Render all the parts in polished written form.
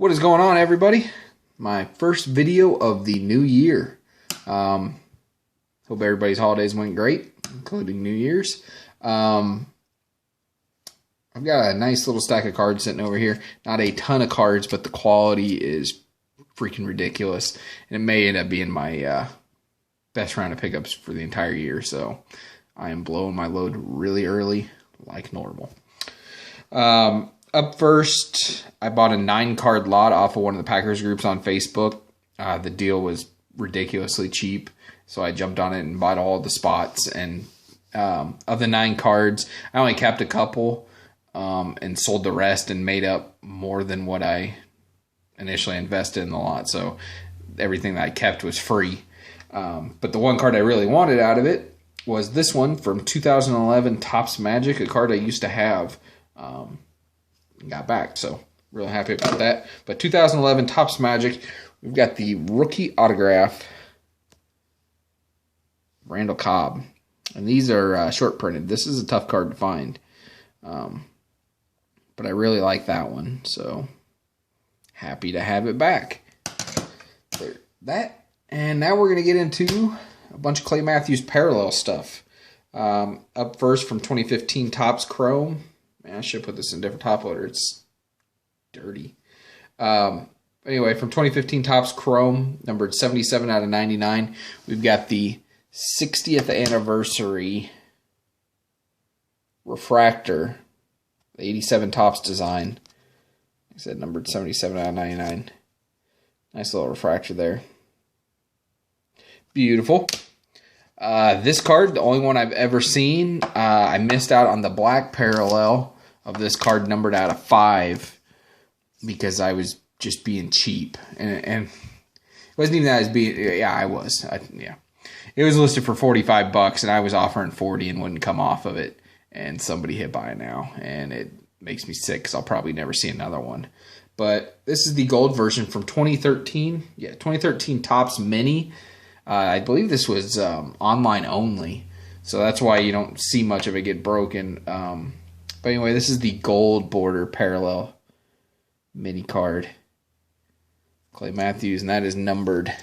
What is going on, everybody? My first video of the new year. Hope everybody's holidays went great, including New Year's. I've got a nice little stack of cards sitting over here. Not a ton of cards, but the quality is freaking ridiculous. And it may end up being my best round of pickups for the entire year. So I am blowing my load really early, like normal. Up first, I bought a 9-card lot off of one of the Packers groups on Facebook. The deal was ridiculously cheap, so I jumped on it and bought all the spots. And of the 9 cards, I only kept a couple and sold the rest and made up more than what I initially invested in the lot. So everything that I kept was free. But the one card I really wanted out of it was this one from 2011 Topps Magic, a card I used to have. Got back, so really happy about that. But 2011 Topps Magic, we've got the rookie autograph, Randall Cobb, and these are short printed. This is a tough card to find, but I really like that one, so happy to have it back. That, and now we're gonna get into a bunch of Clay Matthews parallel stuff. Up first from 2015 Topps Chrome. Man, I should put this in a different top loader. It's dirty. Anyway, from 2015 Topps Chrome, numbered 77 out of 99, we've got the 60th anniversary refractor, the 87 Topps design. Like I said, numbered 77 out of 99. Nice little refractor there. Beautiful. This card, the only one I've ever seen, I missed out on the black parallel of this card numbered out of 5 because I was just being cheap. And it wasn't even that I was being, yeah, I was. Yeah. It was listed for $45 and I was offering 40 and wouldn't come off of it. And somebody hit buy now. And it makes me sick because I'll probably never see another one. But this is the gold version from 2013. Yeah, 2013 Topps Mini. I believe this was online only, so that's why you don't see much of it get broken. But anyway, this is the gold border parallel mini card. Clay Matthews, and that is numbered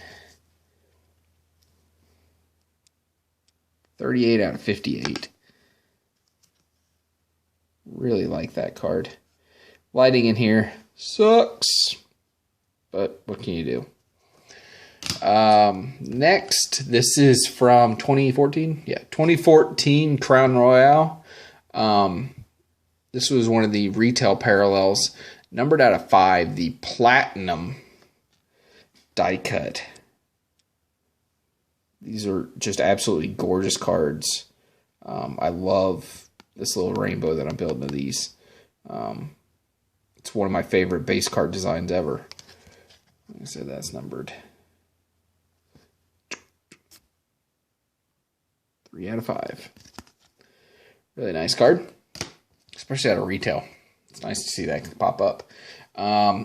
38 out of 58. Really like that card. Lighting in here sucks, but what can you do? Next, this is from 2014. Yeah, 2014 Crown Royale. This was one of the retail parallels, numbered out of 5, the platinum die cut. These are just absolutely gorgeous cards. I love this little rainbow that I'm building of these. It's one of my favorite base card designs ever. Like I said, that's numbered 3 out of 5. Really nice card, especially out of retail. It's nice to see that pop up.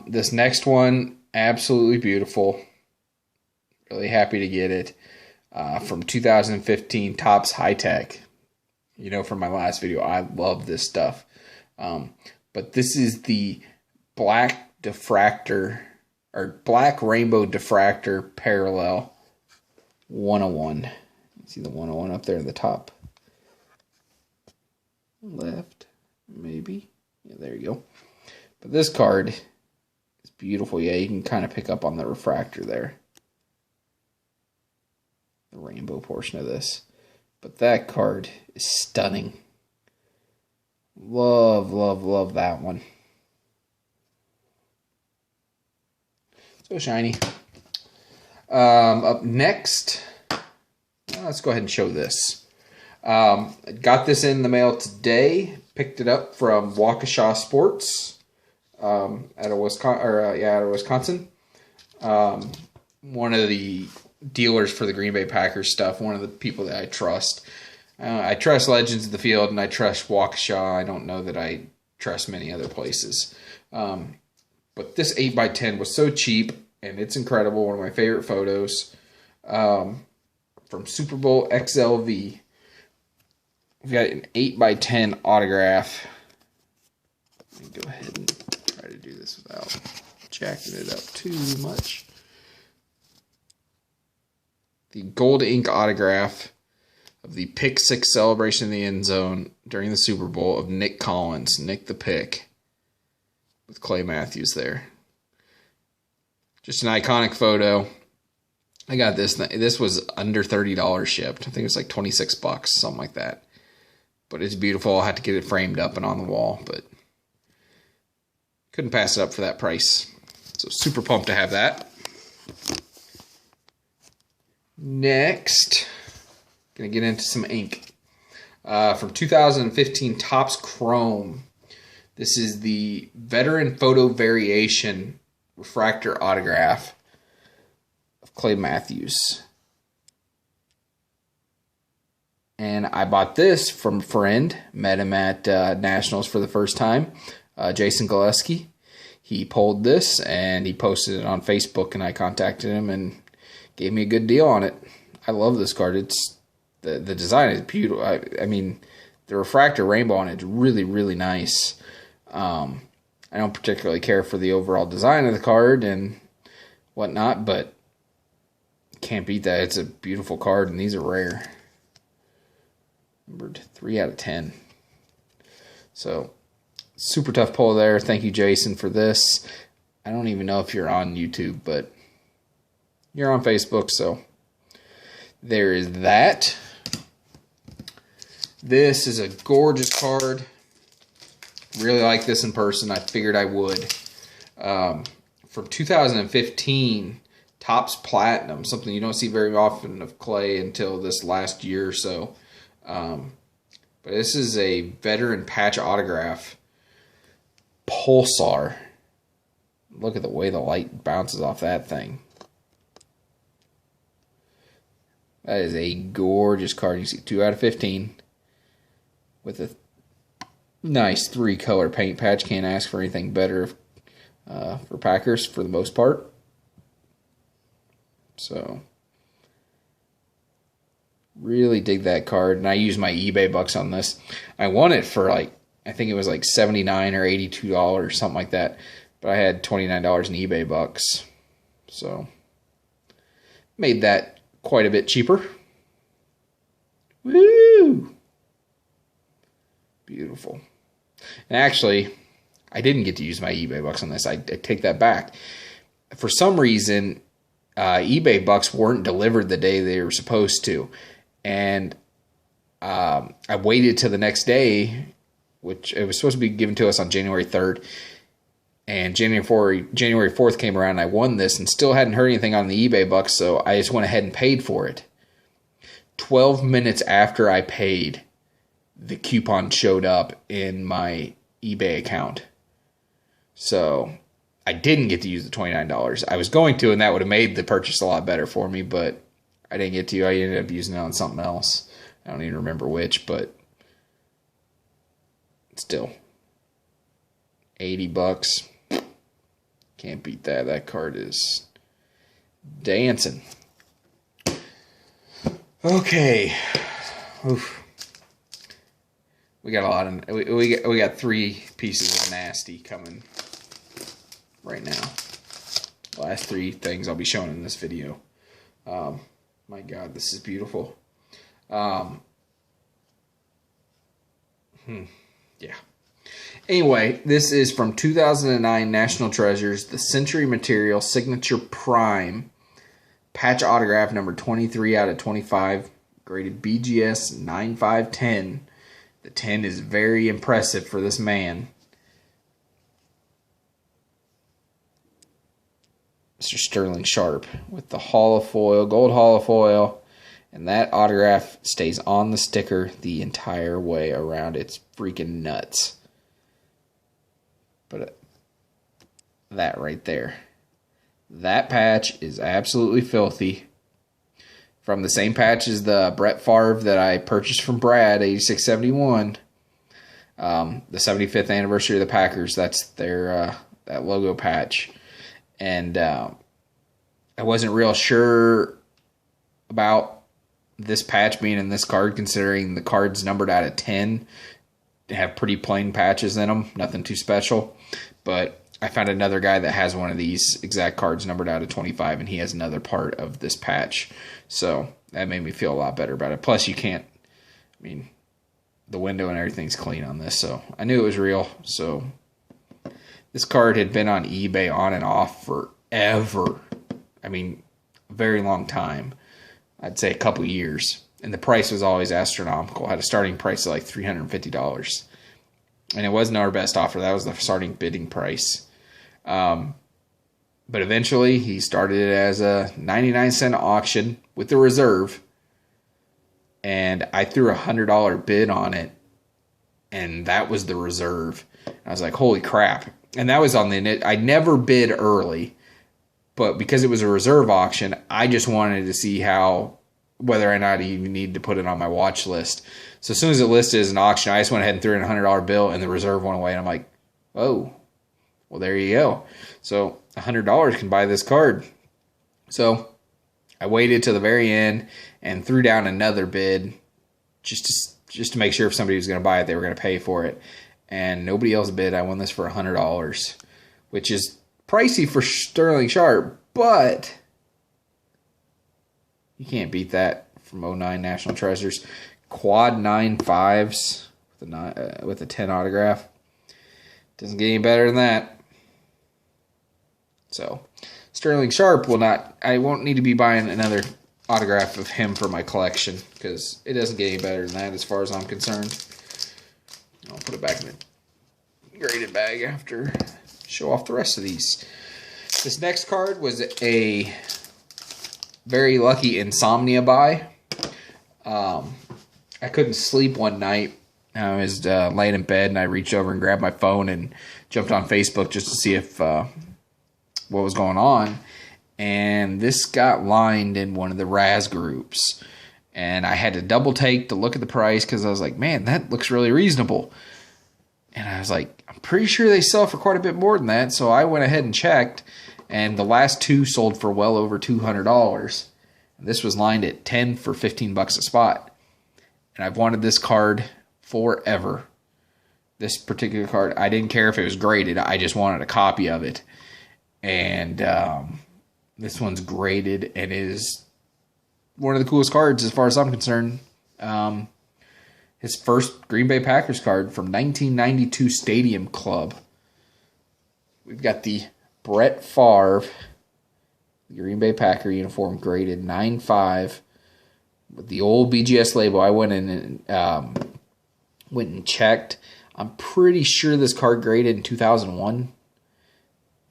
This next one, absolutely beautiful. Really happy to get it. From 2015 Topps High Tech. You know from my last video, I love this stuff. But this is the black diffractor, or black rainbow diffractor parallel 101. See the 101 up there in the top left, maybe. Yeah, there you go. But this card is beautiful. Yeah, you can kind of pick up on the refractor there. The rainbow portion of this. But that card is stunning. Love, love, love that one. So shiny. Up next, let's go ahead and show this. Got this in the mail today. Picked it up from Waukesha Sports out of Wisconsin. One of the dealers for the Green Bay Packers stuff. One of the people that I trust. I trust Legends of the Field and I trust Waukesha. I don't know that I trust many other places. But this 8x10 was so cheap and it's incredible. One of my favorite photos. From Super Bowl XLV. We've got an 8x10 autograph. Let me go ahead and try to do this without jacking it up too much. The gold ink autograph of the pick six celebration in the end zone during the Super Bowl of Nick Collins, Nick the Pick, with Clay Matthews there. Just an iconic photo. I got this. This was under $30 shipped. I think it was like $26, something like that. But it's beautiful. I had to get it framed up and on the wall, but couldn't pass it up for that price. So super pumped to have that. Next, gonna get into some ink. From 2015 Topps Chrome. This is the Veteran Photo Variation Refractor Autograph of Clay Matthews. And I bought this from a friend. Met him at Nationals for the first time. Jason Gillespie. He pulled this and he posted it on Facebook, and I contacted him and gave me a good deal on it. I love this card. It's the design is beautiful. I mean, the refractor rainbow on it is really, really nice. I don't particularly care for the overall design of the card and whatnot, but can't beat that. It's a beautiful card, and these are rare. Numbered 3 out of 10. So, super tough pull there. Thank you, Jason, for this. I don't even know if you're on YouTube, but you're on Facebook, so there is that. This is a gorgeous card. Really like this in person. I figured I would. From 2015, Topps Platinum, something you don't see very often of Clay until this last year or so. But this is a veteran patch autograph. Pulsar. Look at the way the light bounces off that thing. That is a gorgeous card. You see 2 out of 15 with a nice 3-color paint patch. Can't ask for anything better for Packers for the most part. So, really dig that card. And I used my eBay bucks on this. I won it for like, I think it was like $79 or $82, something like that. But I had $29 in eBay bucks. So, made that quite a bit cheaper. Woo! Beautiful. And actually, I didn't get to use my eBay bucks on this. I take that back. For some reason, eBay bucks weren't delivered the day they were supposed to. And I waited till the next day, which it was supposed to be given to us on January 3rd. And January 4th came around, and I won this and still hadn't heard anything on the eBay bucks, so I just went ahead and paid for it. 12 minutes after I paid, the coupon showed up in my eBay account. So I didn't get to use the $29. I was going to, and that would have made the purchase a lot better for me, but I didn't get to. I ended up using it on something else. I don't even remember which, but still. $80. Can't beat that. That card is dancing. Okay. Oof. We got a lot of we got 3 pieces of nasty coming right now. Last 3 things I'll be showing in this video. My God, this is beautiful. Yeah. Anyway, this is from 2009 National Treasures, the Century Material Signature Prime patch autograph number 23 out of 25, graded BGS 9510. The 10 is very impressive for this man. Mr. Sterling Sharp with the holofoil, gold holofoil, and that autograph stays on the sticker the entire way around. It's freaking nuts. But that right there. That patch is absolutely filthy. From the same patch as the Brett Favre that I purchased from Brad, 8671. The 75th anniversary of the Packers. That's their that logo patch. And I wasn't real sure about this patch being in this card, considering the card's numbered out of 10. They have pretty plain patches in them, nothing too special. But I found another guy that has one of these exact cards numbered out of 25, and he has another part of this patch. So that made me feel a lot better about it. Plus, you can't, I mean, the window and everything's clean on this, so I knew it was real. So this card had been on eBay on and off forever. I mean, a very long time. I'd say a couple years. And the price was always astronomical. Had a starting price of like $350. And it wasn't our best offer. That was the starting bidding price. But eventually, he started it as a 99-cent auction with the reserve. And I threw a $100 bid on it. And that was the reserve. I was like, holy crap. And that was on the... I never bid early. But because it was a reserve auction, I just wanted to see whether or not I even need to put it on my watch list. So as soon as it listed as an auction, I just went ahead and threw in a $100 bill, and the reserve went away. And I'm like, oh, well, there you go. So $100 can buy this card. So I waited till the very end and threw down another bid just to make sure if somebody was going to buy it, they were going to pay for it. And nobody else bid. I won this for $100, which is pricey for Sterling Sharp, but you can't beat that from 09 National Treasures. Quad 9.5s with a 10 autograph. Doesn't get any better than that. So Sterling Sharp I won't need to be buying another autograph of him for my collection because it doesn't get any better than that as far as I'm concerned. I'll put it back in the graded bag after show off the rest of these. This next card was a very lucky insomnia buy. I couldn't sleep one night. I was laying in bed and I reached over and grabbed my phone and jumped on Facebook just to see if what was going on. And this got lined in one of the Raz groups. And I had to double take to look at the price because I was like, man, that looks really reasonable. And I was like, I'm pretty sure they sell for quite a bit more than that. So I went ahead and checked. And the last two sold for well over $200. This was lined at 10 for 15 bucks a spot. And I've wanted this card forever. This particular card, I didn't care if it was graded. I just wanted a copy of it. And this one's graded and is one of the coolest cards as far as I'm concerned. His first Green Bay Packers card from 1992 Stadium Club. We've got the Brett Favre Green Bay Packer uniform graded 9.5 with the old BGS label. I went in and went and checked. I'm pretty sure this card graded in 2001.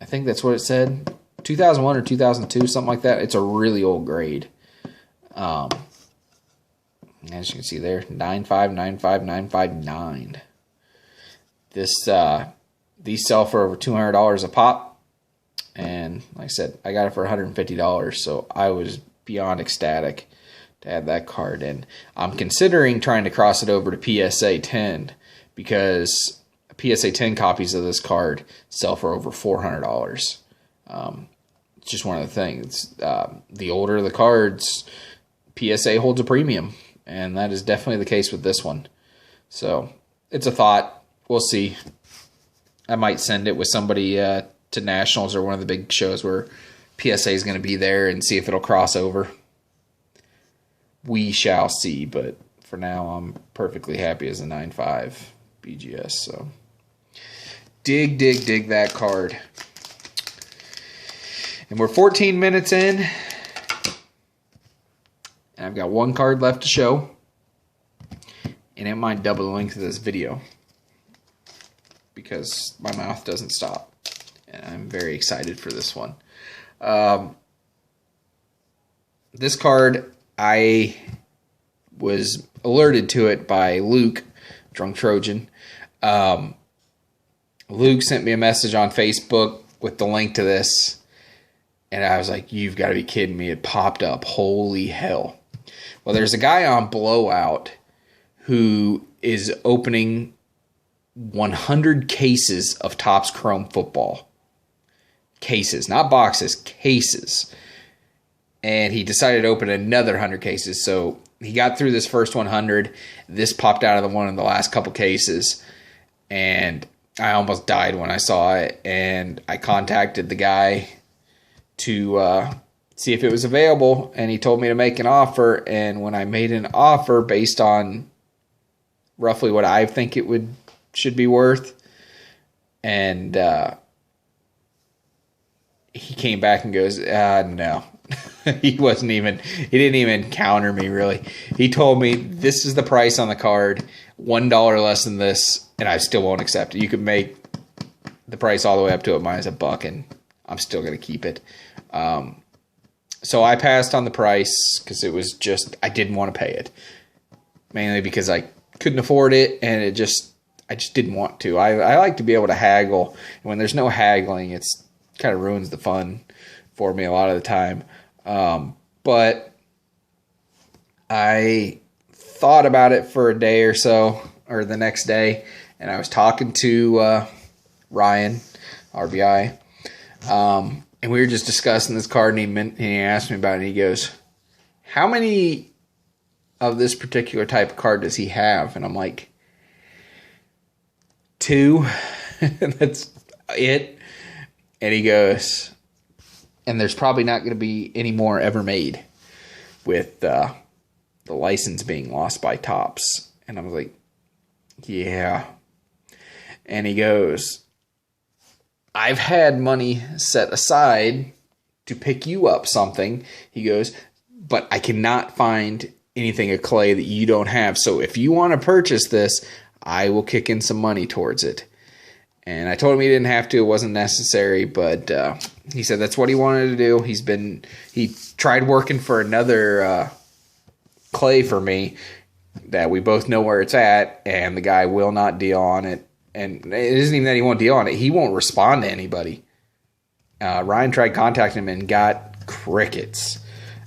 I think that's what it said. 2001 or 2002, something like that. It's a really old grade. As you can see there, 9.5, 9.5, 9.59. These sell for over $200 a pop. And like I said, I got it for $150, so I was beyond ecstatic to have that card. And I'm considering trying to cross it over to PSA 10 because PSA 10 copies of this card sell for over $400. It's just one of the things. The older the cards, PSA holds a premium, and that is definitely the case with this one. So it's a thought. We'll see. I might send it with somebody to Nationals or one of the big shows where PSA is going to be there and see if it'll cross over. We shall see, but for now I'm perfectly happy as a 9.5 BGS. So dig that card. And we're 14 minutes in, and I've got one card left to show, and it might double the length of this video because my mouth doesn't stop. And I'm very excited for this one. This card, I was alerted to it by Luke, Drunk Trojan. Luke sent me a message on Facebook with the link to this. And I was like, you've got to be kidding me. It popped up. Holy hell. Well, there's a guy on Blowout who is opening 100 cases of Topps Chrome football. Cases, not boxes, cases. And he decided to open another 100 cases. So he got through this first 100. This popped out of one of the last couple cases. And I almost died when I saw it, and I contacted the guy to see if it was available, and he told me to make an offer. And when I made an offer based on roughly what I think it should be worth, and he came back and goes, no. He didn't even counter me, really. He told me, this is the price on the card, $1 less than this, and I still won't accept it. You could make the price all the way up to it minus $1, and I'm still going to keep it. So I passed on the price because it was just, I didn't want to pay it. Mainly because I couldn't afford it, and I just didn't want to. I like to be able to haggle, and when there's no haggling, it's kind of ruins the fun for me a lot of the time. But I thought about it for a day or so, or the next day, and I was talking to Ryan, RBI, and we were just discussing this card, and he asked me about it, and he goes, how many of this particular type of card does he have? And I'm like, 2. That's it. And he goes, and there's probably not going to be any more ever made with the license being lost by Topps. And I was like, yeah. And he goes, I've had money set aside to pick you up something. He goes, but I cannot find anything of Clay that you don't have. So if you want to purchase this, I will kick in some money towards it. And I told him he didn't have to. It wasn't necessary. But he said that's what he wanted to do. He tried working for another Clay for me that we both know where it's at, and the guy will not deal on it. And it isn't even that he won't deal on it. He won't respond to anybody. Ryan tried contacting him and got crickets.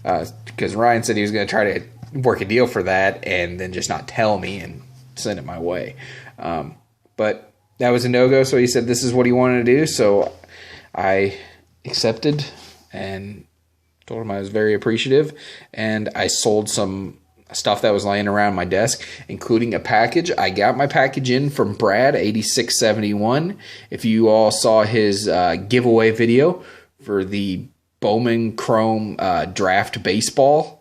Because Ryan said he was going to try to work a deal for that and then just not tell me and send it my way. But that was a no-go, so he said this is what he wanted to do. So I accepted and told him I was very appreciative. And I sold some stuff that was laying around my desk, including a package. I got my package in from Brad, 8671. If you all saw his giveaway video for the Bowman Chrome Draft Baseball,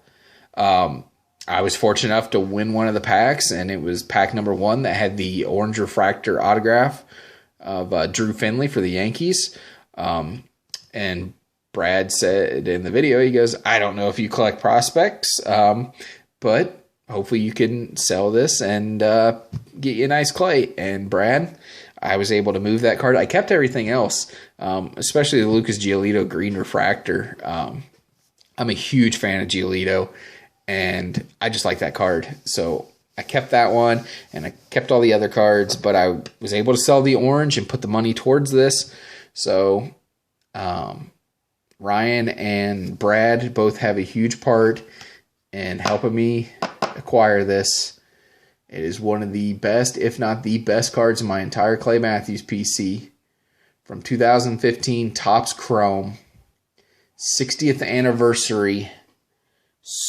I was fortunate enough to win one of the packs, and it was pack number 1 that had the orange refractor autograph of Drew Finley for the Yankees. And Brad said in the video, he goes, I don't know if you collect prospects, but hopefully you can sell this and get you a nice Clay. And Brad, I was able to move that card. I kept everything else, especially the Lucas Giolito green refractor. I'm a huge fan of Giolito, and I just like that card. So I kept that one, and I kept all the other cards, but I was able to sell the orange and put the money towards this. So Ryan and Brad both have a huge part in helping me acquire this. It is one of the best, if not the best cards in my entire Clay Matthews PC. From 2015, Topps Chrome, 60th anniversary,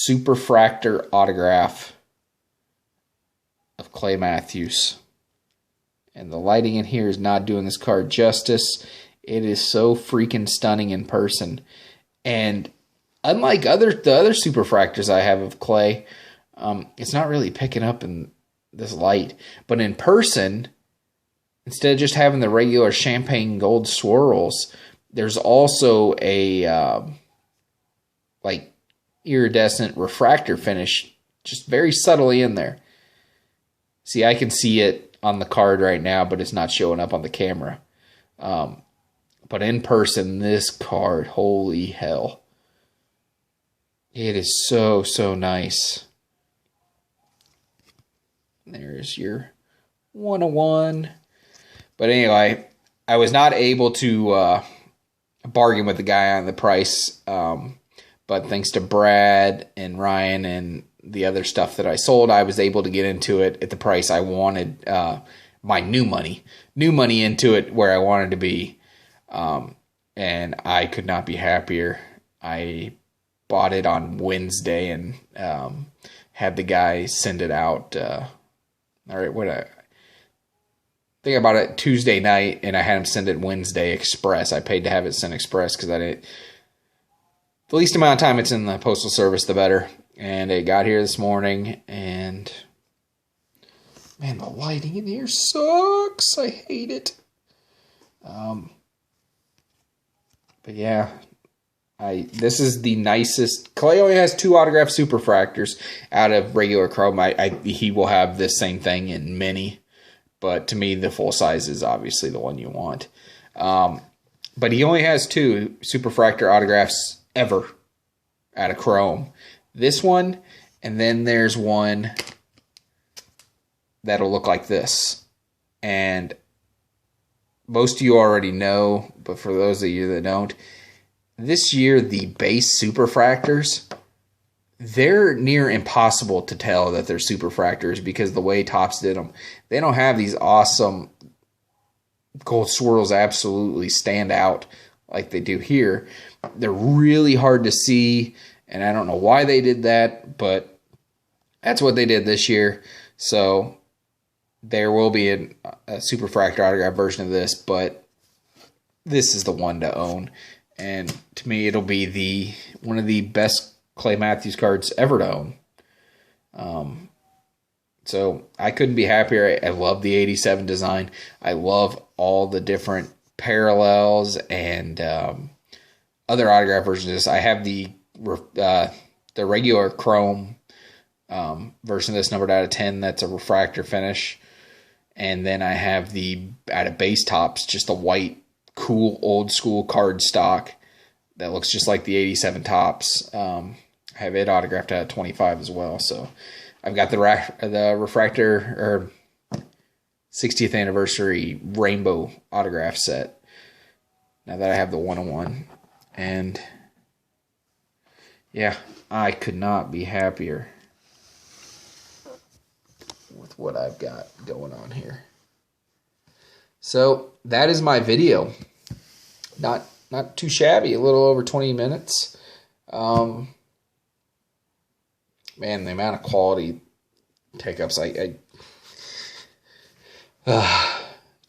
Superfractor autograph of Clay Matthews. And the lighting in here is not doing this card justice. It is so freaking stunning in person. And unlike the other Superfractors I have of Clay, it's not really picking up in this light. But in person, instead of just having the regular champagne gold swirls, there's also a iridescent refractor finish just very subtly in there. See, I can see it on the card right now, but it's not showing up on the camera. But in person, this card, holy hell. It is so, so nice. There's your 101. But anyway, I was not able to bargain with the guy on the price. But thanks to Brad and Ryan and the other stuff that I sold, I was able to get into it at the price I wanted, my new money into it where I wanted to be. And I could not be happier. I bought it on Wednesday and had the guy send it out. think about it Tuesday night, and I had him send it Wednesday express. I paid to have it sent express because I didn't. The least amount of time it's in the postal service, the better. And it got here this morning, and man, the lighting in here sucks. I hate it. But yeah, this is the nicest. Clay only has 2 autographed superfractors out of regular chrome. He will have this same thing in mini, but to me, the full size is obviously the one you want. But he only has 2 superfractor autographs ever out of chrome. This one, and then there's one that'll look like this. And most of you already know, but for those of you that don't, this year the base superfractors, they're near impossible to tell that they're superfractors because the way Topps did them. They don't have these awesome gold swirls absolutely stand out like they do here. They're really hard to see, and I don't know why they did that, but that's what they did this year. So there will be a superfractor autograph version of this, but this is the one to own. And to me, it'll be one of the best Clay Matthews cards ever to own. So I couldn't be happier. I love the 87 design. I love all the different parallels and other autograph versions of this. I have the regular chrome version of this, numbered out of 10. That's a refractor finish. And then I have the out of base Topps, just a white, cool, old school card stock that looks just like the 87 Topps. I have it autographed out of 25 as well. So I've got the refractor or 60th anniversary rainbow autograph set. Now that I have the 101. And yeah, I could not be happier with what I've got going on here. So that is my video. Not too shabby, a little over 20 minutes. Man, the amount of quality take-ups, it's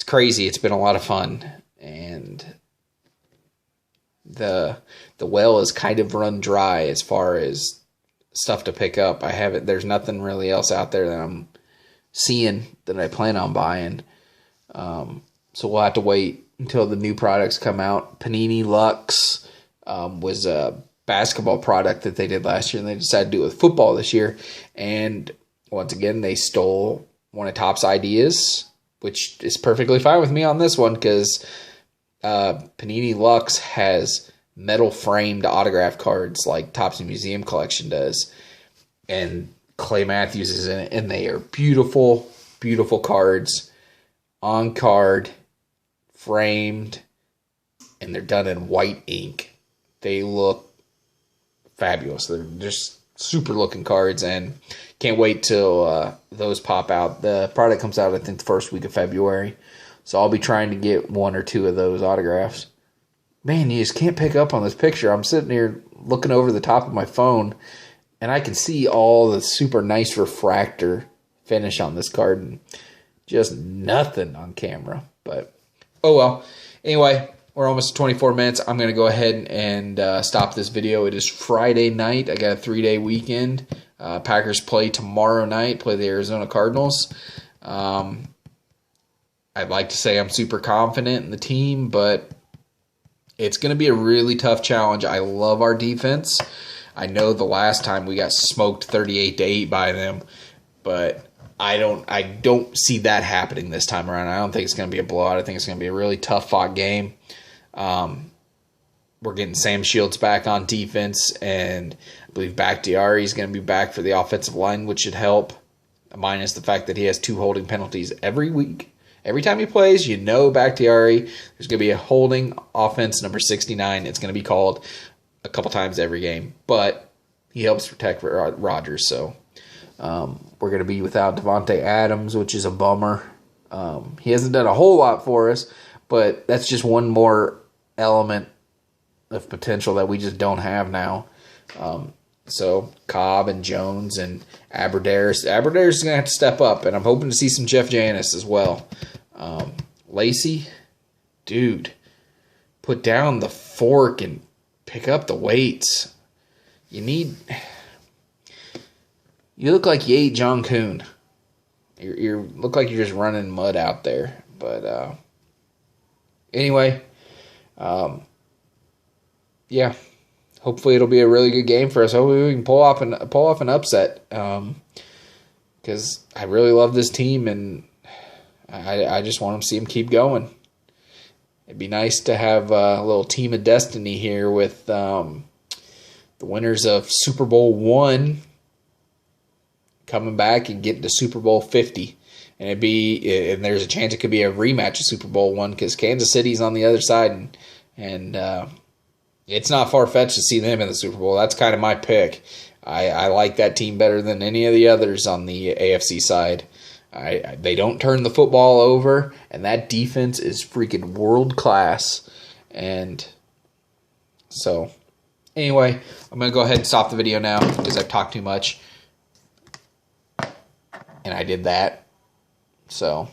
crazy. It's been a lot of fun, and the well is kind of run dry as far as stuff to pick up. There's nothing really else out there that I'm seeing that I plan on buying. So we'll have to wait until the new products come out. Panini Lux was a basketball product that they did last year, and they decided to do it with football this year. And once again, they stole one of Topps' ideas, which is perfectly fine with me on this one because Panini Lux has metal framed autograph cards like Topps Museum Collection does. And Clay Matthews is in it, and they are beautiful, beautiful cards, on card, framed, and they're done in white ink. They look fabulous. They're just super looking cards, and can't wait till those pop out. The product comes out, I think, the first week of February, so I'll be trying to get 1 or 2 of those autographs. Man, you just can't pick up on this picture. I'm sitting here looking over the top of my phone, and I can see all the super nice refractor finish on this card, and just nothing on camera. But, oh well. Anyway, we're almost at 24 minutes. I'm going to go ahead and stop this video. It is Friday night. I got a 3-day weekend. Packers play tomorrow night, play the Arizona Cardinals. I'd like to say I'm super confident in the team, but it's going to be a really tough challenge. I love our defense. I know the last time we got smoked 38-8 by them, but I don't see that happening this time around. I don't think it's going to be a blowout. I think it's going to be a really tough fought game. We're getting Sam Shields back on defense, and I believe Bakhtiari is going to be back for the offensive line, which should help, minus the fact that he has 2 holding penalties every week. Every time he plays, you know Bakhtiari, there's going to be a holding offense number 69. It's going to be called a couple times every game, but he helps protect Rodgers, so we're going to be without Devontae Adams, which is a bummer. He hasn't done a whole lot for us, but that's just one more element of potential that we just don't have now. So Cobb and Jones and Aberdare is going to have to step up, and I'm hoping to see some Jeff Janis as well. Lacey, dude, put down the fork and pick up the weights. You look like you ate John Kuhn. You look like you're just running mud out there. But anyway, yeah. Hopefully it'll be a really good game for us. Hopefully we can pull off an upset. Because I really love this team and I just want to see them keep going. It'd be nice to have a little team of destiny here with the winners of Super Bowl I coming back and getting to Super Bowl 50. And there's a chance it could be a rematch of Super Bowl I because Kansas City's on the other side and it's not far-fetched to see them in the Super Bowl. That's kind of my pick. I like that team better than any of the others on the AFC side. They don't turn the football over, and that defense is freaking world-class. And so, anyway, I'm going to go ahead and stop the video now because I've talked too much. And I did that. So,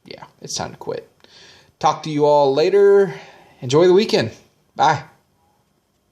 yeah, it's time to quit. Talk to you all later. Enjoy the weekend. Bye.